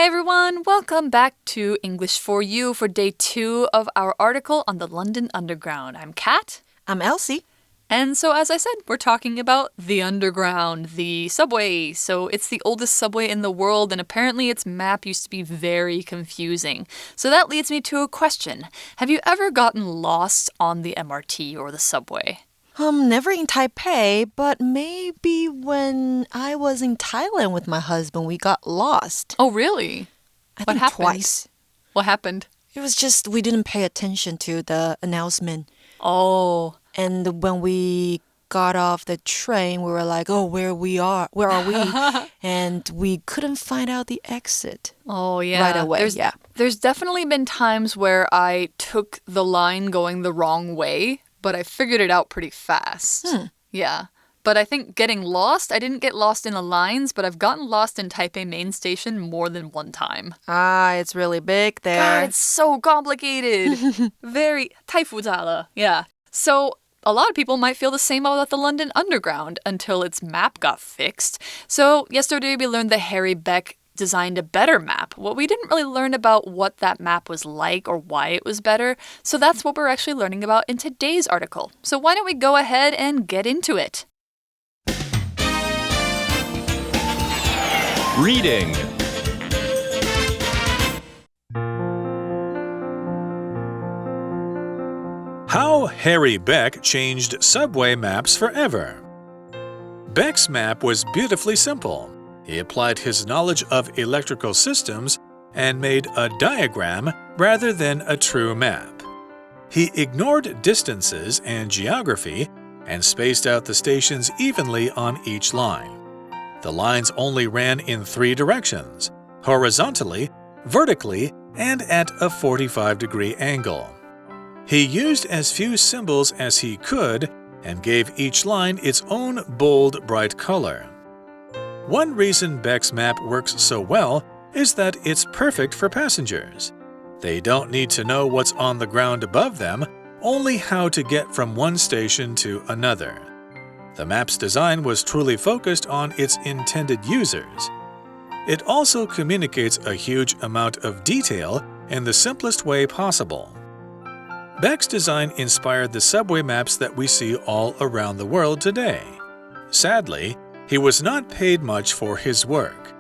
everyone, welcome back to English for You for day 2 of our article on the London Underground. I'm Kat. I'm Elsie. And so as I said, we're talking about the Underground, the subway. So it's the oldest subway in the world, and apparently its map used to be very confusing. So that leads me to a question. Have you ever gotten lost on the MRT or the subway? Never in Taipei, but maybe when I was in Thailand with my husband, we got lost. Oh, really? I think twice. What happened? It was just we didn't pay attention to the announcement. Oh. And when we got off the train, we were like, oh, where are we? And we couldn't find out the exit. Oh, yeah. Right away, There's definitely been times where I took the line going the wrong way, but I figured it out pretty fast. Yeah. But I think getting lost, I didn't get lost in the lines, but I've gotten lost in Taipei main station more than one time. It's really big there. God, it's so complicated.太复杂了. Yeah. So a lot of people might feel the same about the London Underground until its map got fixed. So yesterday we learned that Harry Beck designed a better map. Well, we didn't really learn about what that map was like or why it was better. So that's what we're actually learning about in today's article. So why don't we go ahead and get into it? Reading. How Harry Beck changed subway maps forever. Beck's map was beautifully simple. He applied his knowledge of electrical systems and made a diagram rather than a true map. He ignored distances and geography and spaced out the stations evenly on each line. The lines only ran in 3 directions: horizontally, vertically, and at a 45-degree angle. He used as few symbols as he could and gave each line its own bold, bright color. One reason Beck's map works so well is that it's perfect for passengers. They don't need to know what's on the ground above them, only how to get from one station to another. The map's design was truly focused on its intended users. It also communicates a huge amount of detail in the simplest way possible. Beck's design inspired the subway maps that we see all around the world today. Sadly, he was not paid much for his work.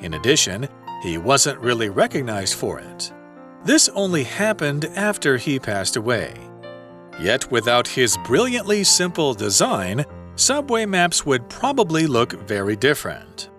In addition, he wasn't really recognized for it. This only happened after he passed away. Yet without his brilliantly simple design, subway maps would probably look very different.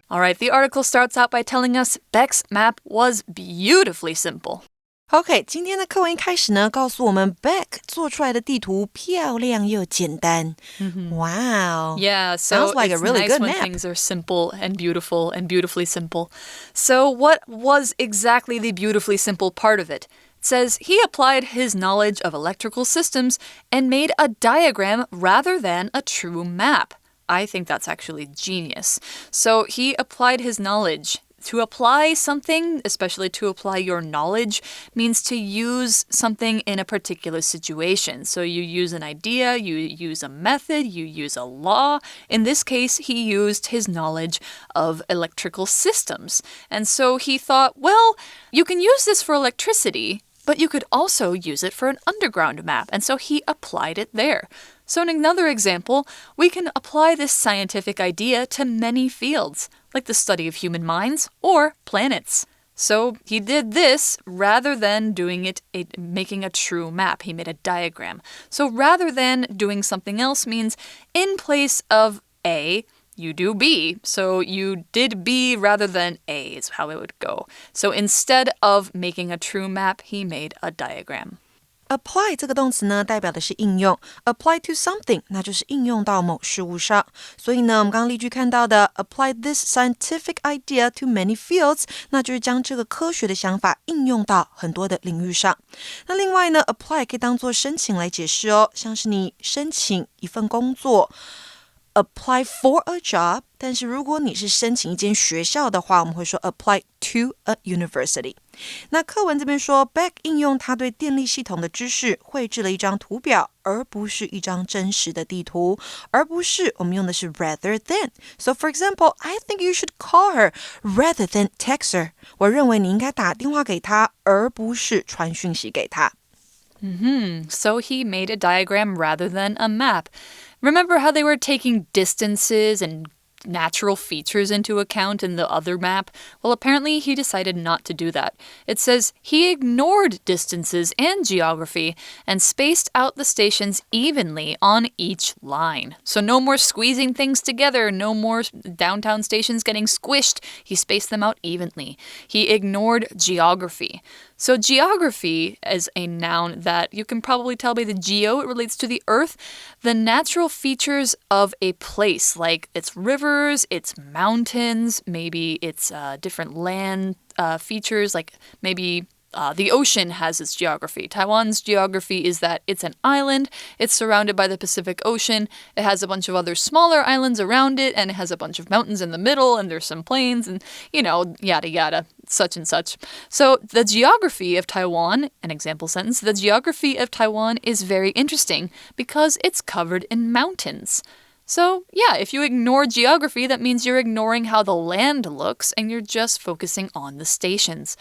All right, the article starts out by telling us Beck's map was beautifully simple. OK, 今天的课文一开始呢，告诉我们 Beck 做出来的地图漂亮又简单。Wow. Yeah, so sounds like it's a really nice good when map. things are simple and beautiful and beautifully simple. So what was exactly the beautifully simple part of it? It says he applied his knowledge of electrical systems and made a diagram rather than a true map. I think that's actually genius. So he applied his knowledge. To apply something, especially to apply your knowledge, means to use something in a particular situation. So you use an idea, you use a method, you use a law. In this case, he used his knowledge of electrical systems. And so he thought, well, you can use this for electricity, but you could also use it for an underground map. And so he applied it there. So in another example, we can apply this scientific idea to many fields, like the study of human minds or planets. So he did this rather than making a true map. He made a diagram. So rather than doing something else means in place of A, you do B. So you did B rather than A is how it would go. So instead of making a true map, he made a diagram. Apply 这个动词呢，代表的是应用 Apply to something 那就是应用到某事物上。所以呢，我们刚刚例句看到的 Apply this scientific idea to many fields 那就是将这个科学的想法应用到很多的领域上。那另外呢 Apply 可以当作申请来解释哦，像是你申请一份工作apply for a job， 但是如果你是申请一间学校的话，我们会说 apply to a university。那课文这边说 Beck 应用他对电力系统的知识绘制了一张图表，而不是一张真实的地图，而不是我们用的是 rather than. So for example, I think you should call her rather than text her. 我认为你应该打电话给她，而不是传讯息给她。So he made a diagram rather than a map. Remember how they were taking distances and natural features into account in the other map? Well, apparently he decided not to do that. It says he ignored distances and geography and spaced out the stations evenly on each line. So no more squeezing things together, no more downtown stations getting squished. He spaced them out evenly. He ignored geography. So geography is a noun that you can probably tell by the geo, it relates to the earth, the natural features of a place, like its rivers, its mountains, maybe its different land features, like maybe the ocean has its geography. Taiwan's geography is that it's an island, it's surrounded by the Pacific Ocean, it has a bunch of other smaller islands around it, and it has a bunch of mountains in the middle, and there's some plains, and, yada yada. Such and such. So the geography of Taiwan, an example sentence, the geography of Taiwan is very interesting because it's covered in mountains. So yeah, if you ignore geography, that means you're ignoring how the land looks and you're just focusing on the stations.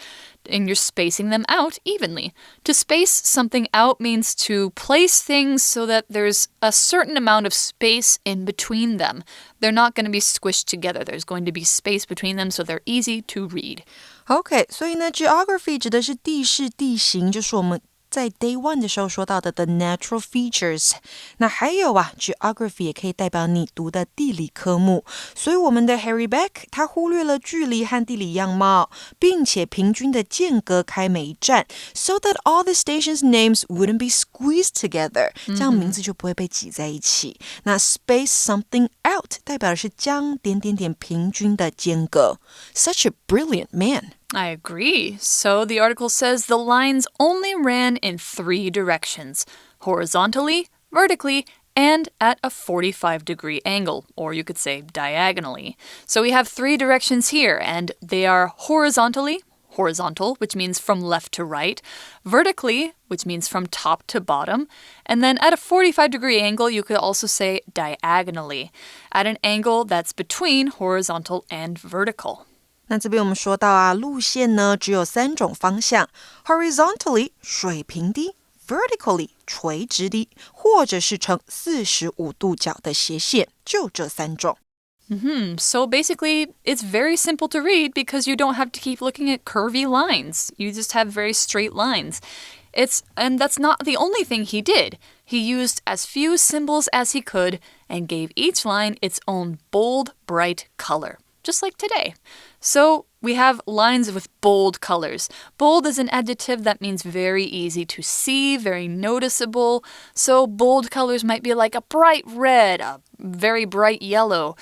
And you're spacing them out evenly. To space something out means to place things so that there's a certain amount of space in between them. They're not going to be squished together. There's going to be space between them so they're easy to read. OK, 所以呢 geography 指的是地势地形，就是我们在 Day 1的时候说到的 the natural features。 那还有geography 也可以代表你读的地理科目。所以我们的 Harry Beck 他忽略了距离和地理样貌，并且平均的间隔开每一站 so that all the stations names wouldn't be squeezed together， 这样名字就不会被挤在一起。那 space something out 代表的是将点点点平均的间隔。 Such a brilliant man。I agree. So the article says the lines only ran in 3 directions, horizontally, vertically, and at a 45-degree angle, or you could say diagonally. So we have 3 directions here, and they are horizontally, horizontal, which means from left to right, vertically, which means from top to bottom, and then at a 45-degree angle, you could also say diagonally, at an angle that's between horizontal and vertical. 那这边我们说到路线呢只有3种方向 horizontally 水平的 vertically 垂直的或者是呈45度角的斜线，就这3种。So basically, it's very simple to read because you don't have to keep looking at curvy lines. You just have very straight lines. And that's not the only thing he did. He used as few symbols as he could and gave each line its own bold, bright color. Just like today. So we have lines with bold colors. Bold is an adjective that means very easy to see, very noticeable. So bold colors might be like a bright red, a very bright yellow,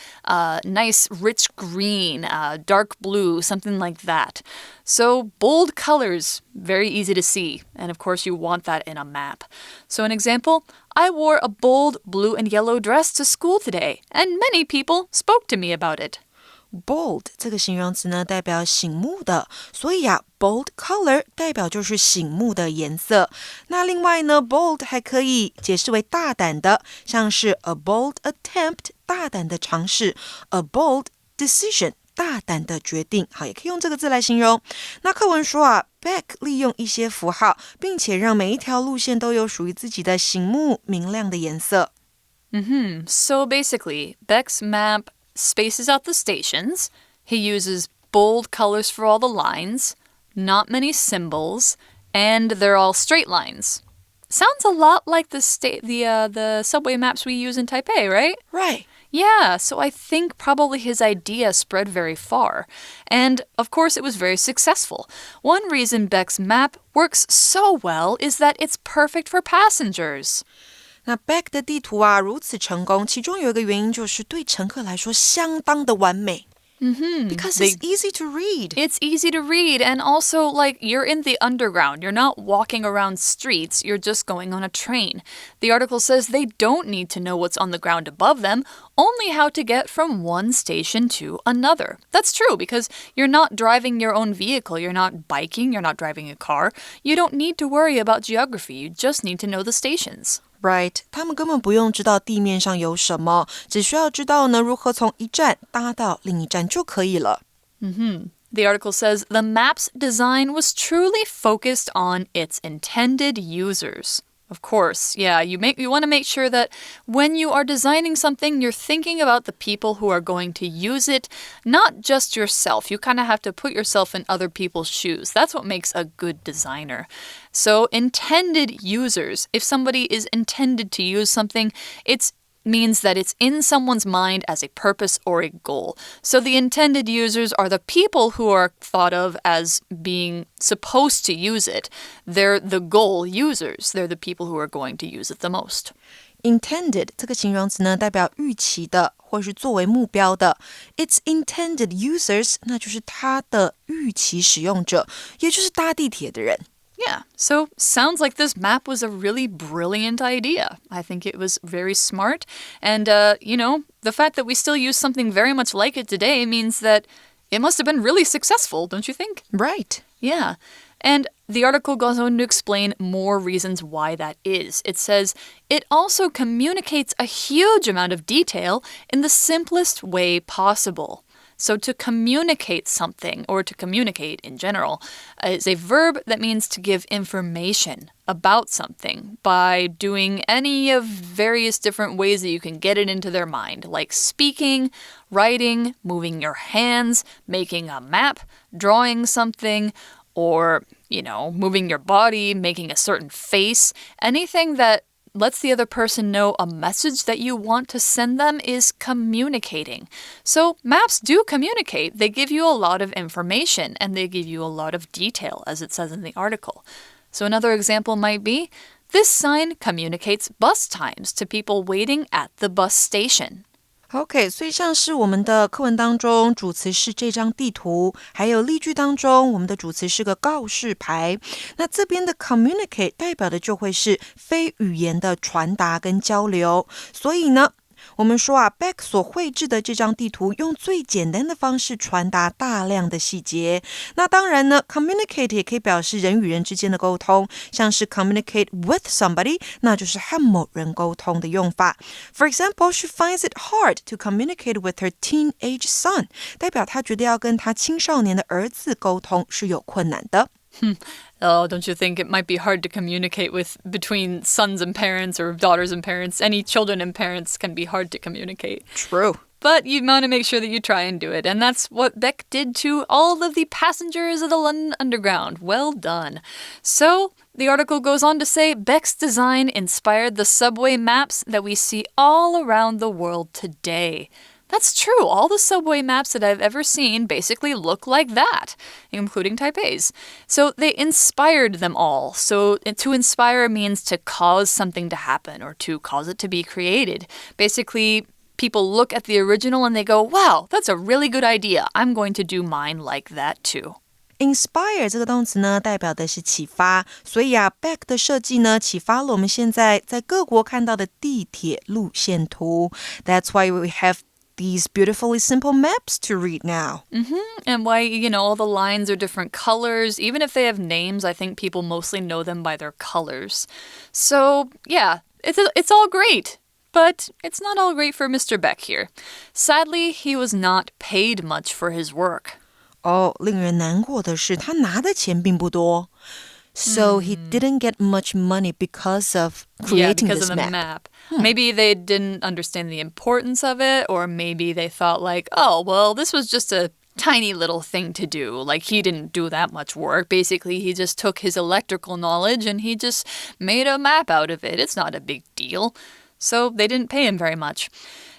nice rich green, dark blue, something like that. So bold colors, very easy to see. And of course you want that in a map. So an example, I wore a bold blue and yellow dress to school today, and many people spoke to me about it. Bold 这个形容词呢代表醒目的，所以bold color 代表就是醒目的颜色。那另外呢 bold 还可以解释为大胆的，像是 a bold attempt 大胆的尝试， a bold decision 大胆的决定。好，也可以用这个字来形容。那课文说Beck 利用一些符号，并且让每一条路线都有属于自己的醒目明亮的颜色。So basically, Beck's map spaces out the stations. He uses bold colors for all the lines, not many symbols, and they're all straight lines. Sounds a lot like the subway maps we use in Taipei, right? Right. Yeah, so I think probably his idea spread very far. And, of course, it was very successful. One reason Beck's map works so well is that it's perfect for passengers. 那 Beck 的地图如此成功，其中有一个原因就是对乘客来说相当的完美。Because it's easy to read. It's easy to read, and also, like, you're in the underground. You're not walking around streets. You're just going on a train. The article says they don't need to know what's on the ground above them, only how to get from one station to another. That's true, because you're not driving your own vehicle. You're not biking. You're not driving a car. You don't need to worry about geography. You just need to know the stations. Right， 他们根本不用知道地面上有什么，只需要知道呢如何从一站搭到另一站就可以了。The article says the map's design was truly focused on its intended users. Of course, yeah, you want to make sure that when you are designing something, you're thinking about the people who are going to use it, not just yourself. You kind of have to put yourself in other people's shoes. That's what makes a good designer. So, intended users, if somebody is intended to use something, it means that it's in someone's mind as a purpose or a goal. So the intended users are the people who are thought of as being supposed to use it. They're the goal users. They're the people who are going to use it the most. Intended 这个形容词呢，代表预期的或是作为目标的。Its intended users 那就是它的预期使用者，也就是搭地铁的人。Yeah, so sounds like this map was a really brilliant idea. I think it was very smart. And, the fact that we still use something very much like it today means that it must have been really successful, don't you think? Right. Yeah. And the article goes on to explain more reasons why that is. It says, it also communicates a huge amount of detail in the simplest way possible. So to communicate something, or to communicate in general, is a verb that means to give information about something by doing any of various different ways that you can get it into their mind, like speaking, writing, moving your hands, making a map, drawing something, or, moving your body, making a certain face, anything that lets the other person know a message that you want to send them is communicating. So maps do communicate. They give you a lot of information and they give you a lot of detail, as it says in the article. So another example might be, this sign communicates bus times to people waiting at the bus station. OK， 所以像是我们的课文当中，主词是这张地图，还有例句当中，我们的主词是个告示牌。那这边的 communicate 代表的就会是非语言的传达跟交流。所以呢，我们说Beck 所绘制的这张地图用最简单的方式传达大量的细节。那当然呢 communicate 也可以表示人与人之间的沟通，像是 communicate with somebody 那就是和某人沟通的用法。For example, she finds it hard to communicate with her teenage son 代表她觉得要跟她青少年的儿子沟通是有困难的。Oh, don't you think it might be hard to communicate between sons and parents or daughters and parents? Any children and parents can be hard to communicate. True. But you want to make sure that you try and do it. And that's what Beck did to all of the passengers of the London Underground. Well done. So, the article goes on to say Beck's design inspired the subway maps that we see all around the world today. That's true. All the subway maps that I've ever seen basically look like that, including Taipei's. So they inspired them all. So to inspire means to cause something to happen or to cause it to be created. Basically, people look at the original and they go, wow, that's a really good idea. I'm going to do mine like that too. Inspire 这个动词呢，代表的是启发，所以Beck 的设计呢，启发了我们现在在各国看到的地铁路线图。That's why we have these beautifully simple maps to read now. And why, all the lines are different colors. Even if they have names, I think people mostly know them by their colors. So, yeah, it's all great. But it's not all great for Mr. Beck here. Sadly, he was not paid much for his work. 令人难过的是，他拿的钱并不多。So he didn't get much money because of creating because this of the map. Maybe they didn't understand the importance of it, or maybe they thought like, oh, well, this was just a tiny little thing to do. Like, he didn't do that much work. Basically, he just took his electrical knowledge and he just made a map out of it. It's not a big deal. So they didn't pay him very much.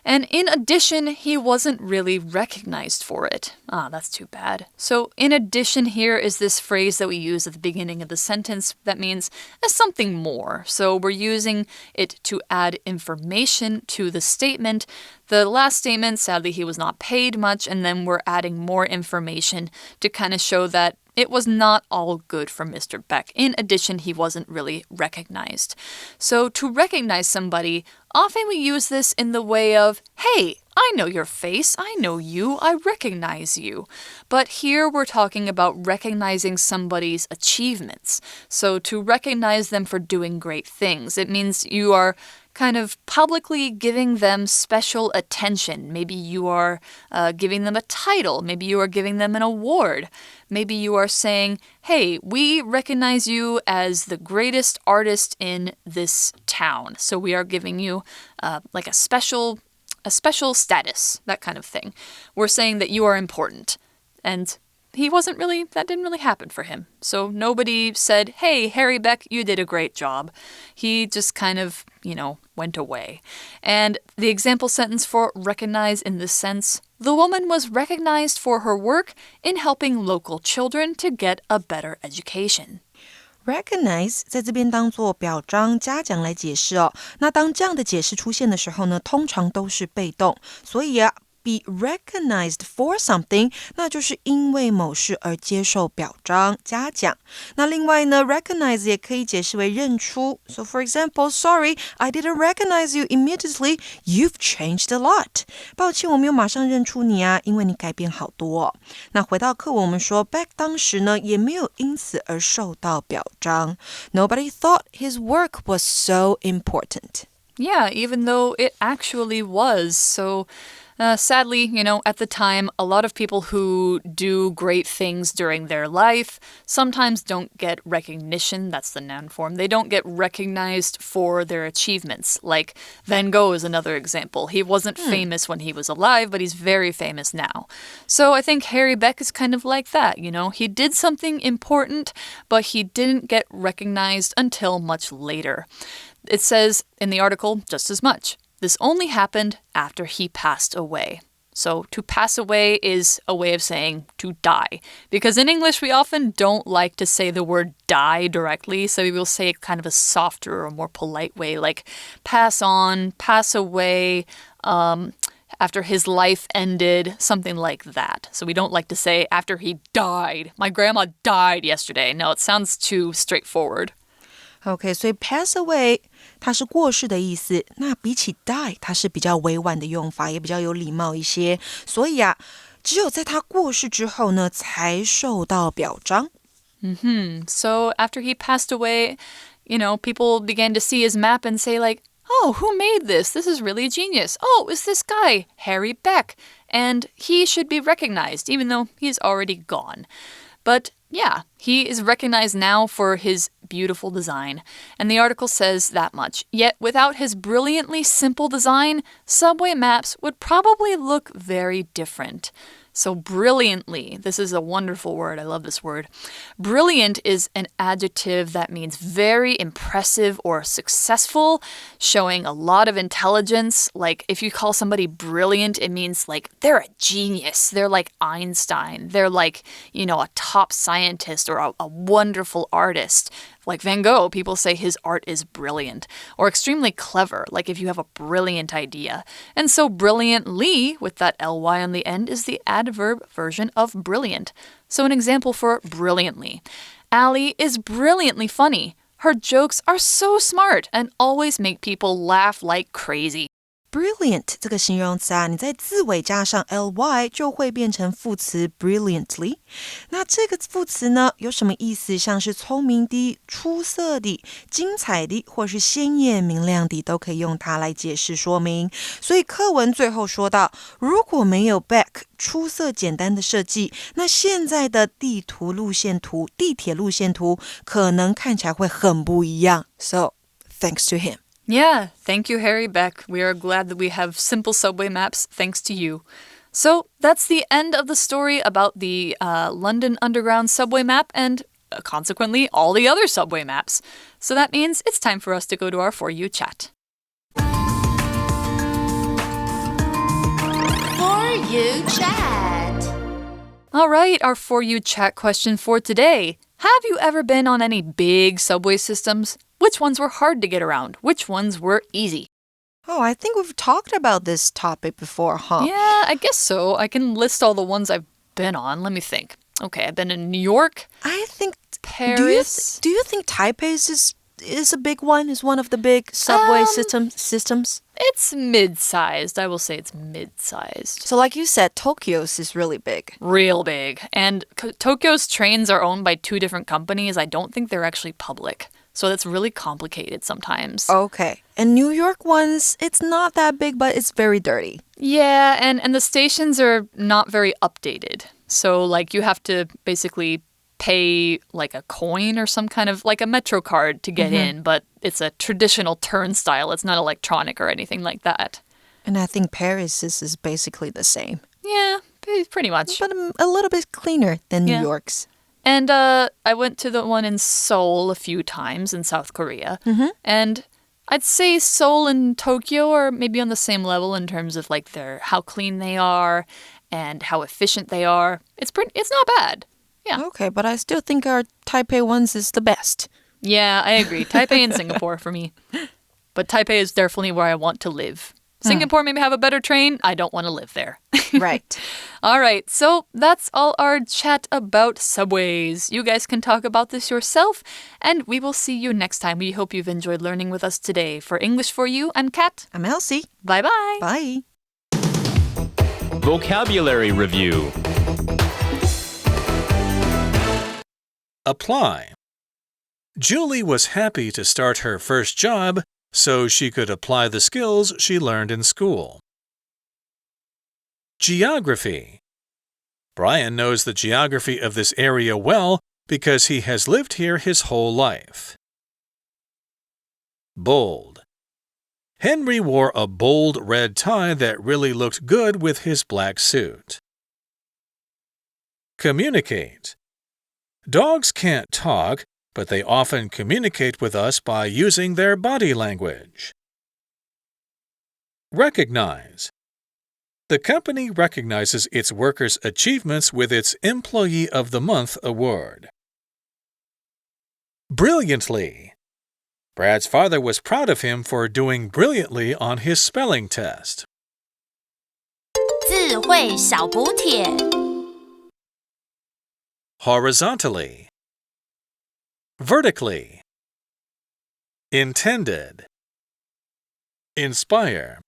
And in addition, he wasn't really recognized for it. That's too bad. So in addition here is this phrase that we use at the beginning of the sentence that means something more. So we're using it to add information to the statement. The last statement, sadly, he was not paid much, and then we're adding more information to kind of show that it was not all good for Mr. Beck. In addition, he wasn't really recognized. So to recognize somebody, often we use this in the way of, hey, I know your face, I know you, I recognize you. But here we're talking about recognizing somebody's achievements. So to recognize them for doing great things, it means you are kind of publicly giving them special attention. Maybe you are giving them a title. Maybe you are giving them an award. Maybe you are saying, hey, we recognize you as the greatest artist in this town. So we are giving you like a special status, that kind of thing. We're saying that you are important. And that didn't really happen for him. So nobody said, hey, Harry Beck, you did a great job. He just kind of, went away. And the example sentence for recognize in this sense, the woman was recognized for her work in helping local children to get a better education. Recognize 在这边当作表彰嘉奖来解释哦。那当这样的解释出现的时候呢，通常都是被动，所以be recognized for something， 那就是因为某事而接受表彰、嘉奖。那另外呢 recognize 也可以解释为认出。So for example, sorry, I didn't recognize you immediately. You've changed a lot. 抱歉，我没有马上认出你啊，因为你改变好多哦。那回到课文，我们说 Beck 当时呢也没有因此而受到表彰。Nobody thought his work was so important. Yeah, even though it actually was. So sadly, at the time, a lot of people who do great things during their life sometimes don't get recognition. That's the noun form. They don't get recognized for their achievements. Like Van Gogh is another example. He wasn't famous when he was alive, but he's very famous now. So I think Harry Beck is kind of like that, He did something important, but he didn't get recognized until much later. It says in the article just as much. This only happened after he passed away. So to pass away is a way of saying to die. Because in English, we often don't like to say the word die directly. So we will say it kind of a softer or more polite way, like pass on, pass away, after his life ended, something like that. So we don't like to say after he died. My grandma died yesterday. No, it sounds too straightforward. OK, 所以 pass away 它是过世的意思，那比起 die 它是比较委婉的用法，也比较有礼貌一些。所以只有在他过世之后呢，才受到表彰。So after he passed away, people began to see his map and say like, oh, who made this? This is really genius. Oh, it's this guy, Harry Beck. And he should be recognized, even though he's already gone. But yeah, he is recognized now for his beautiful design. And the article says that much. Yet without his brilliantly simple design, subway maps would probably look very different. So brilliantly, this is a wonderful word. I love this word. Brilliant is an adjective that means very impressive or successful, showing a lot of intelligence. Like if you call somebody brilliant, it means like they're a genius. They're like Einstein. They're like, a top scientist or a wonderful artist. Like Van Gogh, people say his art is brilliant or extremely clever, like if you have a brilliant idea. And so brilliantly, with that ly on the end, is the adverb version of brilliant. So an example for brilliantly. Allie is brilliantly funny. Her jokes are so smart and always make people laugh like crazy. Brilliant 这个形容词你在字尾加上 ly 就会变成副词 brilliantly。那这个副词呢，有什么意思？像是聪明的、出色的、精彩的，或是鲜艳明亮的，都可以用它来解释说明。所以课文最后说到，如果没有 Beck 出色简单的设计，那现在的地铁路线图可能看起来会很不一样。So, thanks to him. Yeah, thank you, Harry Beck. We are glad that we have simple subway maps thanks to you. So that's the end of the story about the London Underground subway map and consequently all the other subway maps. So that means it's time for us to go to our For You chat. For You chat. All right, our For You chat question for today. Have you ever been on any big subway systems? Which ones were hard to get around? Which ones were easy? Oh, I think we've talked about this topic before, huh? Yeah, I guess so. I can list all the ones I've been on. Let me think. Okay, I've been in New York, I think Paris. Do you think Taipei's is a big one? Is one of the big subway systems? It's mid-sized. I will say it's mid-sized. So like you said, Tokyo's is really big. Real big. And Tokyo's trains are owned by 2 different companies. I don't think they're actually public. So that's really complicated sometimes. Okay. And New York ones, it's not that big, but it's very dirty. Yeah, and the stations are not very updated. So like you have to basically pay like a coin or some kind of like a Metro card to get in, but it's a traditional turnstile. It's not electronic or anything like that. And I think Paris is basically the same. Yeah, pretty much. But a little bit cleaner than New York's. And I went to the one in Seoul a few times in South Korea. And I'd say Seoul and Tokyo are maybe on the same level in terms of like how clean they are and how efficient they are. It's not bad. Yeah. Okay, but I still think our Taipei ones is the best. Yeah, I agree. Taipei and Singapore for me. But Taipei is definitely where I want to live. Singapore maybe have a better train. I don't want to live there. Right. All right, so that's all our chat about subways. You guys can talk about this yourself, and we will see you next time. We hope you've enjoyed learning with us today. For English for You, I'm Kat. I'm Elsie. Bye-bye. Bye. Vocabulary Review. Apply. Julie was happy to start her first job so she could apply the skills she learned in school. Geography. Brian knows the geography of this area well because he has lived here his whole life. Bold. Henry wore a bold red tie that really looked good with his black suit. Communicate. Dogs can't talk, but they often communicate with us by using their body language. Recognize. The company recognizes its workers' achievements with its Employee of the Month award. Brilliantly. Brad's father was proud of him for doing brilliantly on his spelling test. 智慧小补帖 Horizontally. Vertically. Intended. Inspire.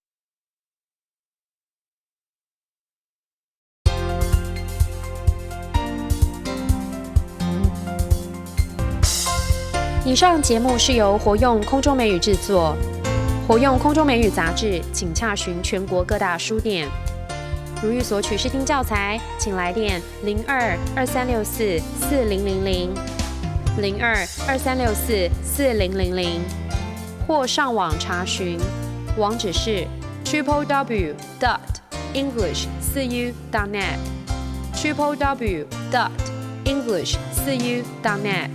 以上节目是由活用空中美语制作，活用空中美语杂志，请洽询全国各大书店。如欲索取试听教材，请来电02-2364-4000 02-2364-4000，或上网查询，网址是 www.english4u.net www.english4u.net